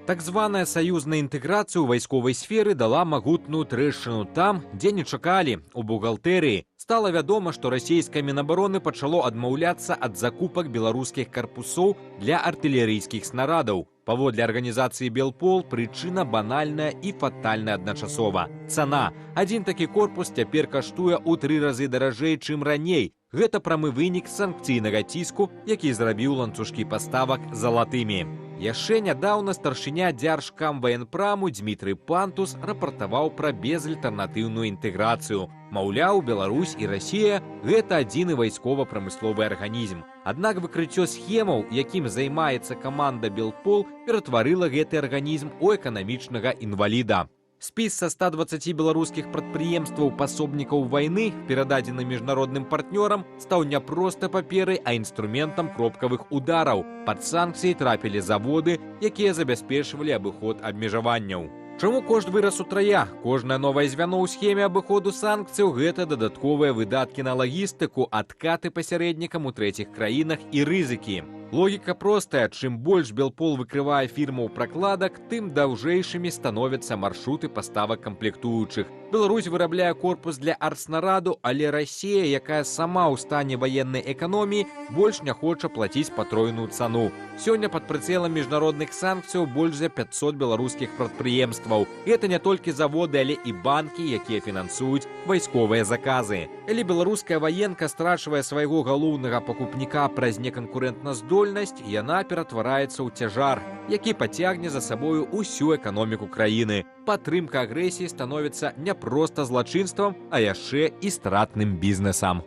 Так званая саюзная інтэграцыя ў вайсковай сферы дала магутную трэшчыну там, дзе не чакалі, у бухгалтэрыі. Стала вядома, што расійскае Мінабароны пачало адмаўляцца ад закупак беларускіх карпусоў для артылерыйскіх снарадаў. Паводле арганізацыі «Белпол» прычына банальная і фатальная адначасова. Цана. Адзін такі корпус цяпер каштуе ў 3 разы даражэй, чым раней. Гэта прамы вынік санкцыйнага ціску, які зрабіў ланцужкі паставак залатымі. Яшчэ нядаўна старшыня Дзяржкамваенпраму Дмітрый Пантус рапартаваў пра безальтэрнатыўную інтэграцыю. Маўляў, Беларусь і Расія – гэта адзіны вайскова-прамысловы арганізм. Аднак выкрыццё схемаў, якім займаецца каманда «Белпол», ператварыла гэты арганізм у эканамічнага інваліда. Спіс са 120 беларускіх прадпрыемстваў пасобнікаў вайны, перададзены міжнародным партнёрам, стаў не проста паперай, а інструментам кропкавых удараў. Пад санкцыі трапілі заводы, якія забяспечвалі абыход абмежаванняў. Чаму кошт вырас утрая? Кожнае новае звяно ў схеме абыходу санкцыяў – гэта дадатковыя выдаткі на лагістыку, адкаты пасярэднікам у трэціх краінах і рызыкі. Логіка простая. Чым больш «Белпол» выкрывае фірмаў пракладак, тым даўжэйшымі становяцца маршруты паставак камплектуючых. Беларусь вырабляе корпус для артснараду, але Расія, якая сама ў стане ваеннай эканоміі, больш не хоча плаціць патройную цану. Сёння пад прыцэлам міжнародных санкцыяў больш за 500 беларускіх прадпрыемстваў. Гэта не толькі заводы, але і банкі, якія фінансуюць вайсковыя заказы. Калі беларуская ваенка страчвае свайго галоўнага пакупніка праз неканкурэнтназдольнасць, яна ператвараецца ў цяжар, які пацягне за сабою ўсю эканоміку краіны. Падтрымка агрэсіі становіцца не проста злачынствам, а яшчэ і стратным бізнесам.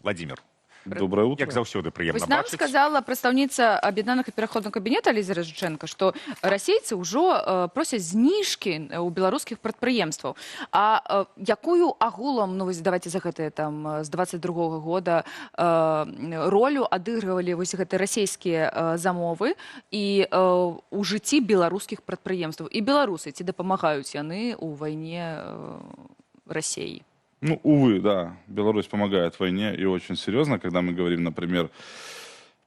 Владимир, доброе утро. як заўсёды прыемна Вось нам бачыць. сказала прадстаўніца аб'яднанага пераходнага кабінета Ліза Рыжычэнка, што расейцы ўжо просяць зніжкі ў беларускіх прадпрыемстваў. А якую агулам, ну вось давайте за гэтыя там з 22-го года ролю адыгрывалі вось гэтыя расійскія замовы і у жыцці беларускіх прадпрыемстваў? І беларусы ці дапамагаюць яны ў вайне Расіі? Ну, увы, да, Беларусь помогает в войне и очень серьезно, когда мы говорим, например,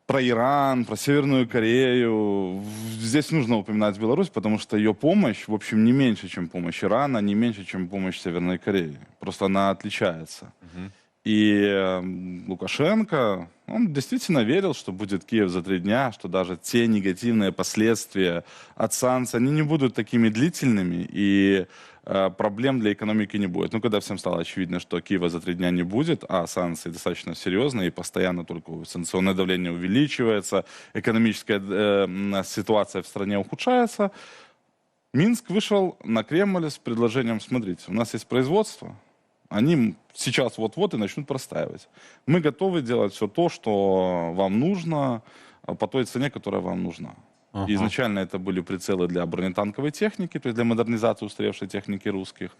про Иран, про Северную Корею. Здесь нужно упоминать Беларусь, потому что ее помощь, в общем, не меньше, чем помощь Ирана, не меньше, чем помощь Северной Кореи. Просто она отличается. И Лукашенко, он действительно верил, что будет Киев за 3 дня, что даже те негативные последствия от санкций, они не будут такими длительными, и проблем для экономики не будет. Ну, когда всем стало очевидно, что Киева за 3 дня не будет, а санкции достаточно серьезные, и постоянно только санкционное давление увеличивается, экономическая ситуация в стране ухудшается, Минск вышел на Кремль с предложением: смотрите, у нас есть производство, они сейчас вот-вот и начнут простаивать. Мы готовы делать все то, что вам нужно, по той цене, которая вам нужна. И изначально это были прицелы для бронетанковой техники, то есть для модернизации устаревшей техники русских.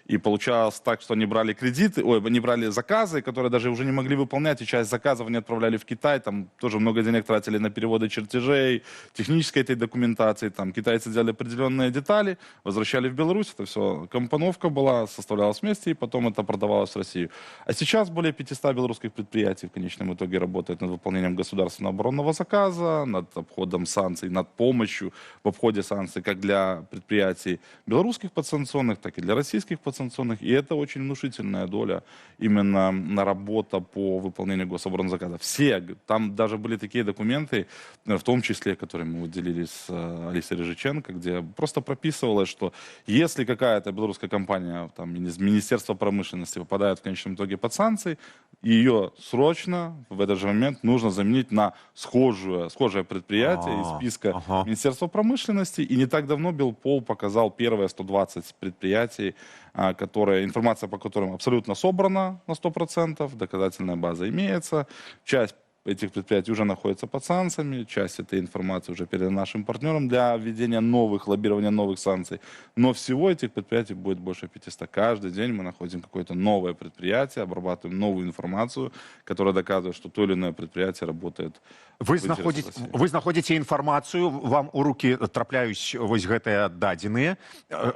И получалось так, что они брали кредиты, они брали заказы, которые даже уже не могли выполнять, и часть заказов они отправляли в Китай, там тоже много денег тратили на переводы чертежей, технической этой документации, там китайцы делали определенные детали, возвращали в Беларусь, это все компоновка была, составлялась вместе, и потом это продавалось в Россию. А сейчас более 500 белорусских предприятий в конечном итоге работают над выполнением государственного оборонного заказа, над обходом санкций, над помощью в обходе санкций как для предприятий белорусских подсанкционных, так и для российских подсанкционных. И это очень внушительная доля именно на работа по выполнению гособоронзаказа. Все, там даже были такие документы, в том числе, которые мы делились с Алисой Рыжиченко, где просто прописывалось, что если какая-то белорусская компания там, из Министерства промышленности попадает в конечном итоге под санкции, ее срочно в этот же момент нужно заменить на схожее предприятие из списка Министерства промышленности. И не так давно Белпол показал первые 120 предприятий, информация по которым абсолютно собрана на 100%, доказательная база имеется. Часть этих предприятий уже находится под санкциями, часть этой информации уже передана нашим партнерам для введения лоббирования новых санкций. Но всего этих предприятий будет больше 500. Каждый день мы находим какое-то новое предприятие, обрабатываем новую информацию, которая доказывает, что то или иное предприятие работает. Вы знаходзіце інфармацыю, вам у рукі трапляюць вось гэтыя дадзеныя.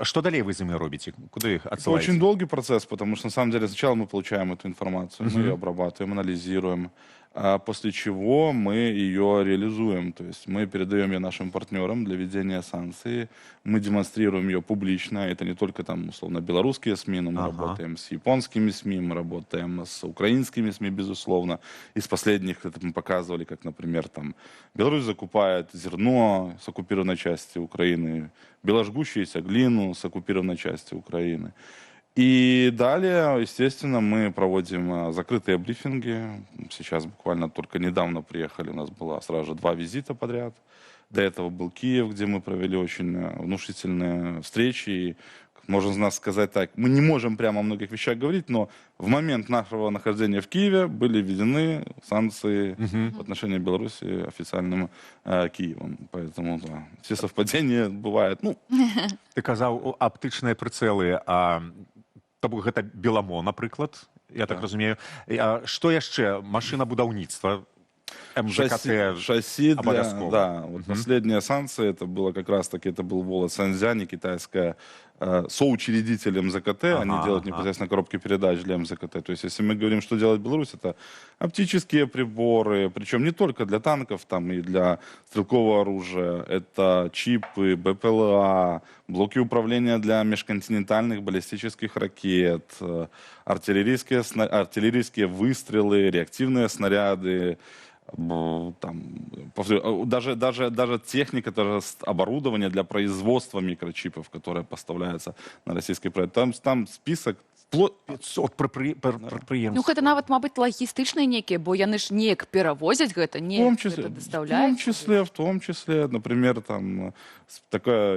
Что далей вы з імі робіце? Куда их отсылаете? Это очень долгий процесс, потому что на самом деле сначала мы получаем эту информацию, мы ее обрабатываем, анализируем, после чего мы ее реализуем. То есть мы передаем ее нашим партнерам для введения санкций, мы демонстрируем ее публично. Это не только там, условно, белорусские СМИ, но мы работаем с японскими СМИ, мы работаем с украинскими СМИ, безусловно. Из последних это мы показывали, как, например, там Беларусь закупает зерно с оккупированной части Украины, беложгущуюся глину с оккупированной части Украины. И далее, естественно, мы проводим закрытые брифинги. Сейчас буквально только недавно приехали, у нас было сразу же 2 визита подряд. До этого был Киев, где мы провели очень внушительные встречи. И, можно сказать так, мы не можем прямо о многих вещах говорить, но в момент нашего нахождения в Киеве были введены санкции в отношении Беларуси официальным Киевом. Поэтому да, все совпадения бывают. Ну, Ты казаў аптычныя прыцэлы, то бок гэта Беламо, напрыклад, я так разумею. Што яшчэ? Машынабудаўніцтва, МЖКТ шасси для, обовязково. да, вот последняя санкция, это было как раз таки, это был Волод Санзяни, китайская соучредитель МЗКТ, они делают непосредственно коробки передач для МЗКТ. То есть, если мы говорим, что делает Беларусь, это оптические приборы, причем не только для танков, там и для стрелкового оружия, это чипы, БПЛА, блоки управления для межконтинентальных баллистических ракет, артиллерийские выстрелы, реактивные снаряды, там, даже техника, даже оборудование для производства микрочипов, которое поставляется на российский проект. Там список 500 прадпрыемств. Ну, гэта нават, мабыць, лагістычныя некія, бо яны ж неяк перавозяць гэта, неяк гэта дастаўляюць. в том числе, например, там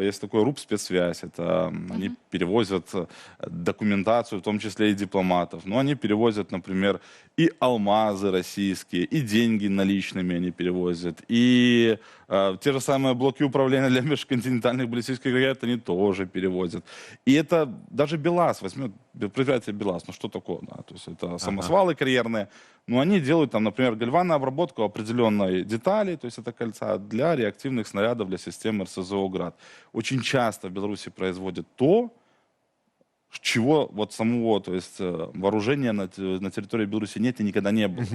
есть такой РУП «Спецсвязь». Это они перевозят документацию, в том числе и дипломатов. Но они перевозят, например, и алмазы российские, и деньги наличными они перевозят, и те же самые блоки управления для межконтинентальных баллистических ракет они тоже перевозят. И это даже БелАЗ возьмет, предприятие БелАЗ, ну что такое, да, то есть это самосвалы карьерные, но они делают там, например, гальванную обработку определенной детали, то есть это кольца для реактивных снарядов для системы РСЗО «Град». Очень часто в Беларуси производят то, чего вот самого, то есть вооружения на территории Беларуси нет и никогда не было.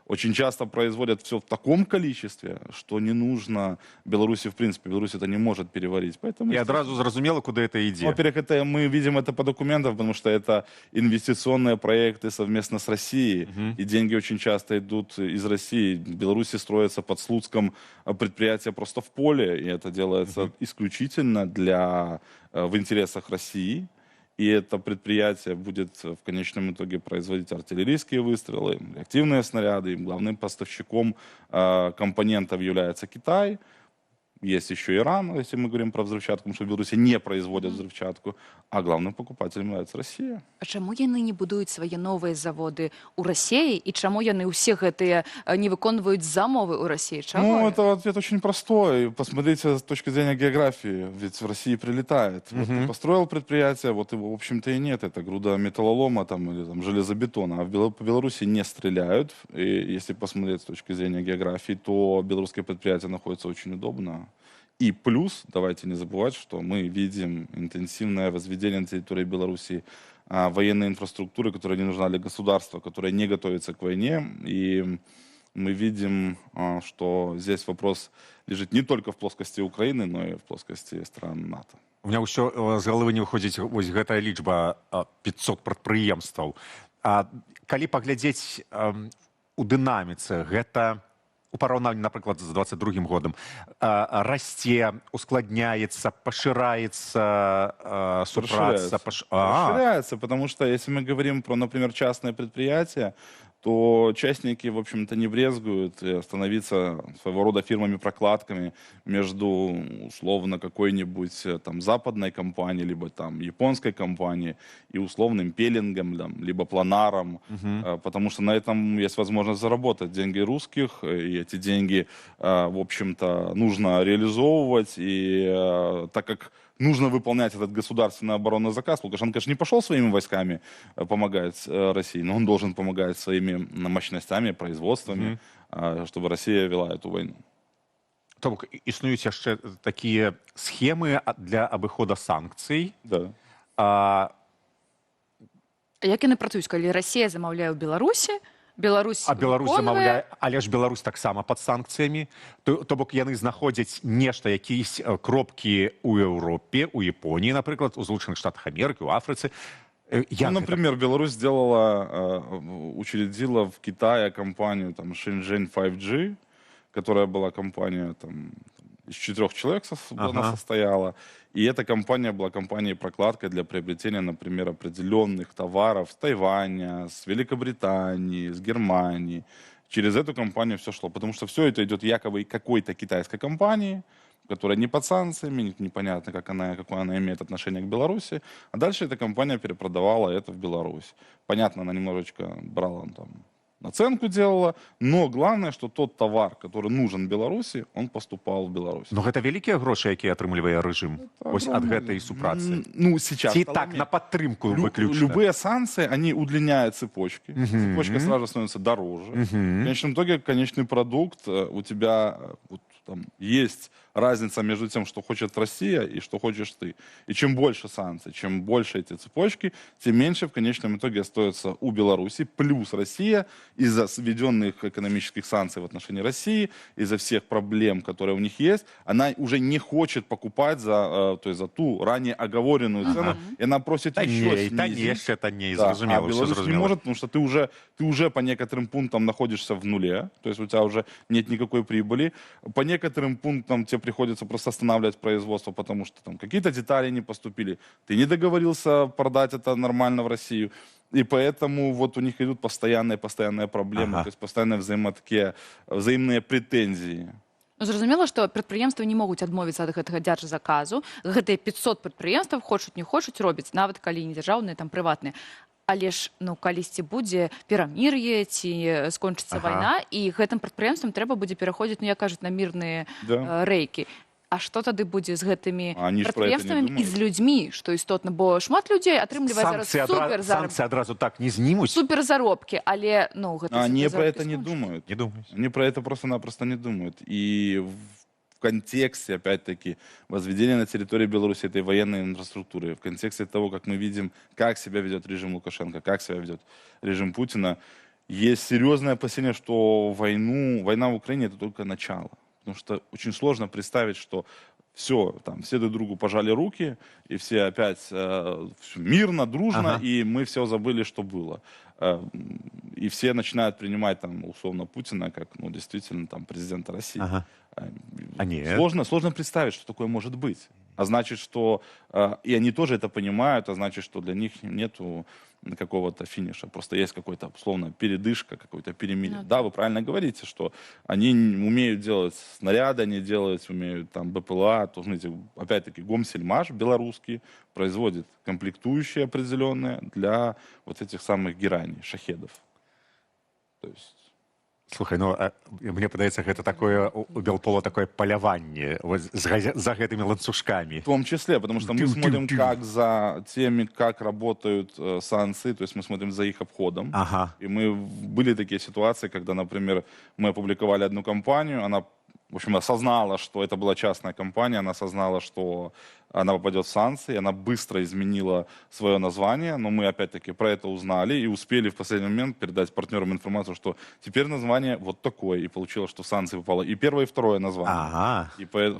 Очень часто производят все в таком количестве, что не нужно Беларуси, в принципе, Беларусь это не может переварить. Поэтому, И одразу зразумела, куда это ідзе. во-первых, мы видим это по документам, потому что это инвестиционные проекты совместно с Россией, и деньги очень часто идут из России. В Беларуси строится под Слуцком предприятие просто в поле, и это делается исключительно в интересах России. И это предприятие будет в конечном итоге производить артиллерийские выстрелы, реактивные снаряды. И главным поставщиком компонентов является Китай. Есть еще Иран, если мы говорим про взрывчатку, потому что в Беларуси не производят взрывчатку. А главным покупателем является Россия. А чаму яны не будуюць свае новыя заводы ў Расіі і чаму яны ўсе гэтыя не выконваюць замовы ў Расіі? Ну, это ответ очень простой. Посмотрите с точки зрения географии. Ведь в России прилетает. Вот ты построил предприятие, вот его, в общем-то, и нет. Это груда металлолома там, или там, железобетона. А по Беларуси не стреляют. И если посмотреть с точки зрения географии, то белорусское предприятие находится очень удобно. И плюс, давайте не забывать, что мы видим интенсивное возведение на территории Беларуси военной инфраструктуры, которая не нужна для государства, которая не готовится к войне. И мы видим, что здесь вопрос лежит не только в плоскости Украины, но и в плоскости стран НАТО. У меня ўсё з галавы не выходзіць вось гэтая лічба 500 прадпрыемстваў. Калі паглядзець у дынаміцы, гэта у параўнанні, напрыклад, з 22 годам, расце, ускладняецца, пашыраецца супраца. Расширяется, потому что если мы говорим про, например, частное предприятие, то частники, в общем-то, не брезгуют становиться своего рода фирмами-прокладками между, условно, какой-нибудь там западной компанией, либо там японской компанией и условным пелингом, там, либо планаром, потому что на этом есть возможность заработать деньги русских, и эти деньги, в общем-то, нужно реализовывать, и так как нужно выполнять этот государственный оборонный заказ. Лукашенко, конечно, не пошел своими войсками помогать России, но он должен помогать своими мощностями, производствами, чтобы Россия вела эту войну. То бок існуюць яшчэ такія схемы для абыхода санкцый. Да. Як яны працуюць, калі Расія замаўляе ў Беларусі, Беларусь А Беларусь выконвае. замаўляе, але ж Беларусь таксама пад санкцыямі. То бок яны знаходзяць нешта, якісь кропкі ў Еўропе, у Японіі, напрыклад, у Злучаных Штатах Амерыкі, у Афрыцы. Ну, например, Беларусь сделала, учредила в Китае компанию там, Shenzhen 5G, которая была компания там, из 4 человек она состояла. И эта компания была компанией-прокладкой для приобретения, например, определенных товаров с Тайваня, с Великобритании, с Германии. Через эту компанию все шло. Потому что все это идет якобы какой-то китайской компании, которая не под санкциями, непонятно, какое она имеет отношение к Беларуси. А дальше эта компания перепродавала это в Беларусь. Понятно, она немножечко брала там, наценку делала, но главное, что тот товар, который нужен Беларуси, он поступал в Беларусь. Но гэта вялікія грошы, якія атрымлівае рэжым вось ад гэтай супрацы. Ну, сейчас. Ці так, на падтрымку выключна? Любые санкции, они удлиняют цепочки. Цепочка сразу становится дороже. В конечном итоге, конечный продукт у тебя вот, там, есть разница между тем, что хочет Россия и что хочешь ты. И чем больше санкций, чем больше эти цепочки, тем меньше в конечном итоге остается у Беларуси. Плюс Россия из-за введенных экономических санкций в отношении России, из-за всех проблем, которые у них есть, она уже не хочет покупать то есть за ту ранее оговоренную цену, и она просит еще снизить. Это не Да, зразумела, а Беларусь не может, потому что ты уже по некоторым пунктам находишься в нуле, то есть у тебя уже нет никакой прибыли. По некоторым пунктам тебе приходится просто останавливать производство, потому что там какие-то детали не поступили, ты не договорился продать это нормально в Россию. И поэтому вот у них идут постоянные проблемы, то есть постоянные взаимные претензии. Зразумела, што прадпрыемствы не могуць адмовіцца ад гэтага дзяржзаказу. Гэтыя 500 прадпрыемстваў хочуць, не хочуць, робяць, нават калі не дзяржаўныя, там прыватныя. Але ж, ну, калісьці будзе перамір'е ці скончыцца вайна, і гэтым прадпрыемствам трэба будзе пераходзіць, ну, як кажуць, на мірныя рэйкі. А што тады будзе з гэтымі прадпрыемствамі і з людзьмі, што істотна, бо шмат людзей атрымлівае зараз санкции адразу так не знимут. суперзаробкі, але, ну, гэта они про это не думают. Не думают. Они про это просто-напросто не думают. И в контексте, опять-таки, возведения на территории Беларуси этой военной инфраструктуры, в контексте того, как мы видим, как себя ведет режим Лукашенко, как себя ведет режим Путина, есть серьезное опасение, что война в Украине — это только начало. Потому что очень сложно представить, что все друг другу пожали руки, и все опять мирно, дружно, и мы все забыли, что было. И все начинают принимать, там, условно, Путина как, ну, действительно, там, президента России. Сложно представить, что такое может быть. А значит, что... И они тоже это понимают, а значит, что для них нету какого-то финиша. Просто есть какой-то, условно, передышка, какой-то перемирие. Да, вы правильно говорите, что они умеют делать снаряды, они умеют там БПЛА. То, знаете, опять-таки, Гомсельмаш белорусский производит комплектующие определенные для вот этих самых гераний, шахедов. То есть... Слухай, ну, мне падаецца, гэта такое, у Белпола такое поляванне за гэтымі ланцужками. В том числе, потому что мы смотрим как за теми, как работают санкции, то есть мы смотрим за их обходом. И были такие ситуации, когда, например, мы опубликовали одну компанию, она, в общем, осознала, что это была частная компания, она осознала, что она попадет в санкции, она быстро изменила свое название, но мы опять-таки про это узнали и успели в последний момент передать партнерам информацию, что теперь название вот такое, и получилось, что в санкции попало и первое, и второе название.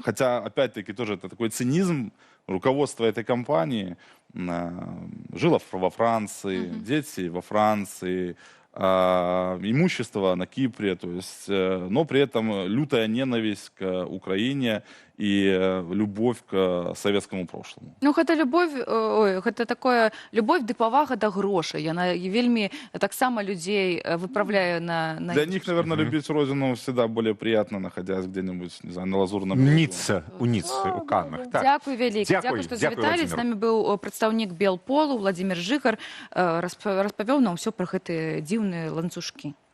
Хотя, опять-таки, тоже это такой цинизм руководства этой компании. Жило во Франции, дети во Франции, имущество на Кипре, то есть, но при этом лютая ненависть к Украине и любовь к советскому прошлому. Ну, гэта гэта такое любовь ды павага да грошай. Яна вельмі таксама людзей выправляе на... Для них, наверное, любить родину всегда более приятно, находясь где-нибудь, не знаю, на Лазурном берегу. У Ніццы, у Каннах. Дзякуй вялікі. Дзякуй, што завіталі. З намі быў прадстаўнік Белполу, Владзімир Жыгар, распавёў нам усё пра гэтыя дзіўныя ланцужкі.